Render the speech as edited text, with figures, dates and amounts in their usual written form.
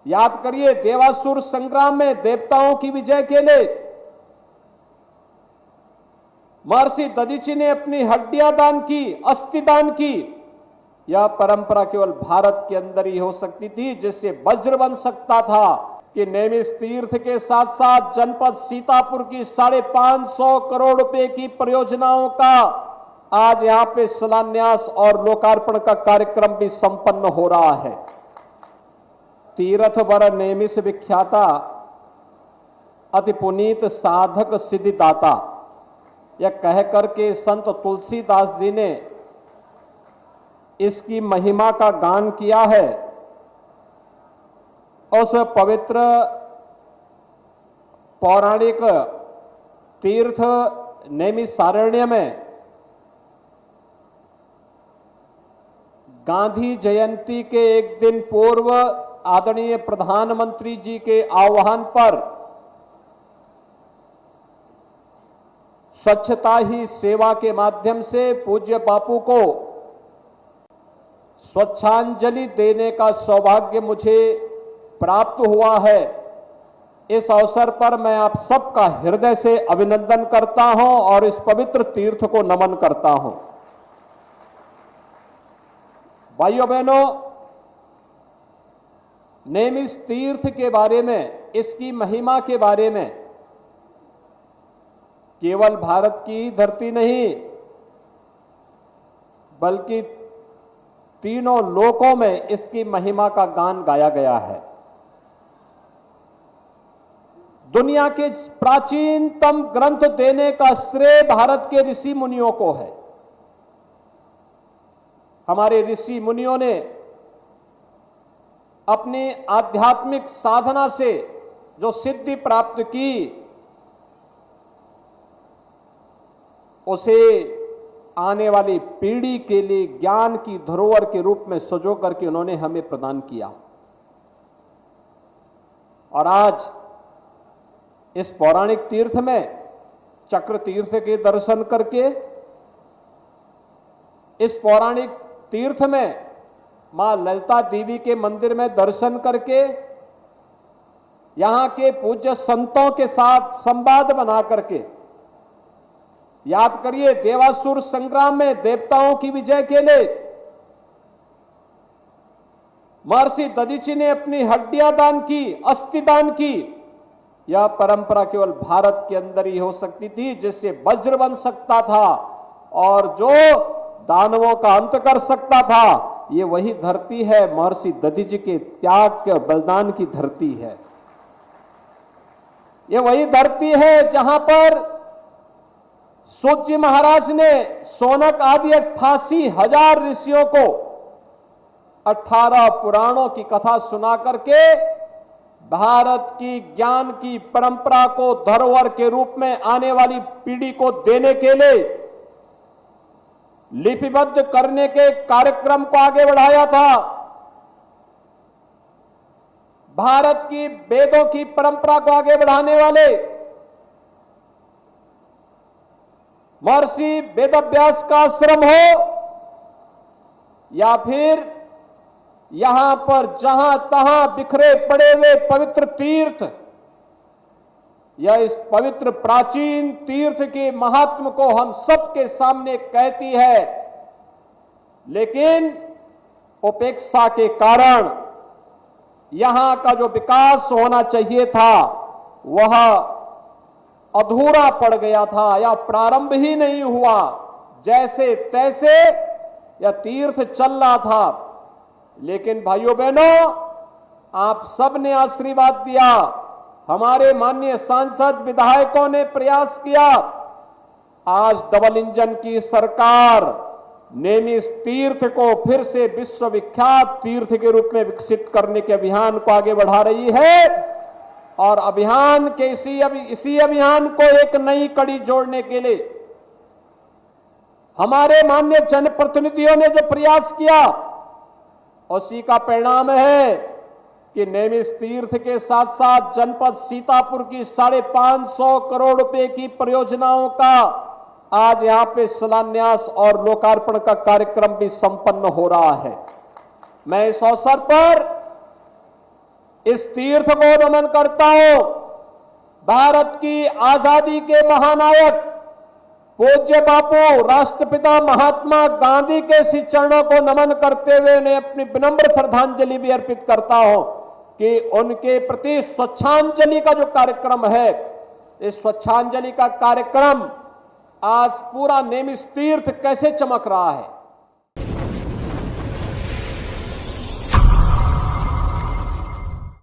याद करिए, देवासुर संग्राम में देवताओं की विजय के लिए महर्षि दधीची ने अपनी हड्डियां दान की, अस्थि दान की। यह परंपरा केवल भारत के अंदर ही हो सकती थी, जिससे वज्र बन सकता था कि नेमिष तीर्थ के साथ साथ जनपद सीतापुर की 550 करोड़ रुपए की परियोजनाओं का आज यहां पे शिलान्यास और लोकार्पण का कार्यक्रम भी संपन्न हो रहा है। तीर्थ वर नेमिष विख्याता अति पुनीत साधक सिद्धिदाता, यह कह करके संत तुलसीदास जी ने इसकी महिमा का गान किया है। उस पवित्र पौराणिक तीर्थ नैमिषारण्य में गांधी जयंती के एक दिन पूर्व आदरणीय प्रधानमंत्री जी के आह्वान पर स्वच्छता ही सेवा के माध्यम से पूज्य बापू को स्वच्छांजलि देने का सौभाग्य मुझे प्राप्त हुआ है। इस अवसर पर मैं आप सबका हृदय से अभिनंदन करता हूं और इस पवित्र तीर्थ को नमन करता हूं। भाइयों बहनों, नेमिष तीर्थ के बारे में, इसकी महिमा के बारे में केवल भारत की धरती नहीं बल्कि तीनों लोकों में इसकी महिमा का गान गाया गया है। दुनिया के प्राचीनतम ग्रंथ देने का श्रेय भारत के ऋषि मुनियों को है। हमारे ऋषि मुनियों ने अपनी आध्यात्मिक साधना से जो सिद्धि प्राप्त की, उसे आने वाली पीढ़ी के लिए ज्ञान की धरोहर के रूप में सजो करके उन्होंने हमें प्रदान किया। और आज इस पौराणिक तीर्थ में चक्र तीर्थ के दर्शन करके, इस पौराणिक तीर्थ में मां ललिता देवी के मंदिर में दर्शन करके, यहां के पूज्य संतों के साथ संवाद बना करके, याद करिए, देवासुर संग्राम में देवताओं की विजय के लिए महर्षि दधीची ने अपनी हड्डियां दान की, अस्थि दान की। यह परंपरा केवल भारत के अंदर ही हो सकती थी, जिससे वज्र बन सकता था और जो दानवों का अंत कर सकता था। ये वही धरती है, महर्षि दधीची के त्याग के बलिदान की धरती है। ये वही धरती है जहां पर सूत जी महाराज ने सोनक आदि 88,000 ऋषियों को 18 पुराणों की कथा सुना करके भारत की ज्ञान की परंपरा को धरोहर के रूप में आने वाली पीढ़ी को देने के लिए लिपिबद्ध करने के कार्यक्रम को आगे बढ़ाया था। भारत की वेदों की परंपरा को आगे बढ़ाने वाले महर्षि वेदव्यास का आश्रम हो या फिर यहां पर जहां तहां बिखरे पड़े हुए पवित्र तीर्थ, यह इस पवित्र प्राचीन तीर्थ के महात्म को हम सबके सामने कहती है। लेकिन उपेक्षा के कारण यहां का जो विकास होना चाहिए था वह अधूरा पड़ गया था या प्रारंभ ही नहीं हुआ। जैसे तैसे यह तीर्थ चल रहा था। लेकिन भाइयों बहनों, आप सबने आशीर्वाद दिया, हमारे माननीय सांसद विधायकों ने प्रयास किया। आज डबल इंजन की सरकार नेमिष तीर्थ को फिर से विश्वविख्यात तीर्थ के रूप में विकसित करने के अभियान को आगे बढ़ा रही है। और अभियान के इसी अभियान को एक नई कड़ी जोड़ने के लिए हमारे माननीय जनप्रतिनिधियों ने जो प्रयास किया, उसी का परिणाम है कि नेमिष तीर्थ के साथ साथ जनपद सीतापुर की 550 करोड़ रुपए की परियोजनाओं का आज यहां पे शिलान्यास और लोकार्पण का कार्यक्रम भी संपन्न हो रहा है। मैं इस अवसर पर इस तीर्थ को नमन करता हूं। भारत की आजादी के महानायक पूज्य बापू राष्ट्रपिता महात्मा गांधी के श्री चरणों को नमन करते हुए उन्हें अपनी विनम्र श्रद्धांजलि भी अर्पित करता हूं कि उनके प्रति स्वच्छांजलि का जो कार्यक्रम है, इस स्वच्छांजलि का कार्यक्रम आज पूरा नेमिष तीर्थ कैसे चमक रहा है।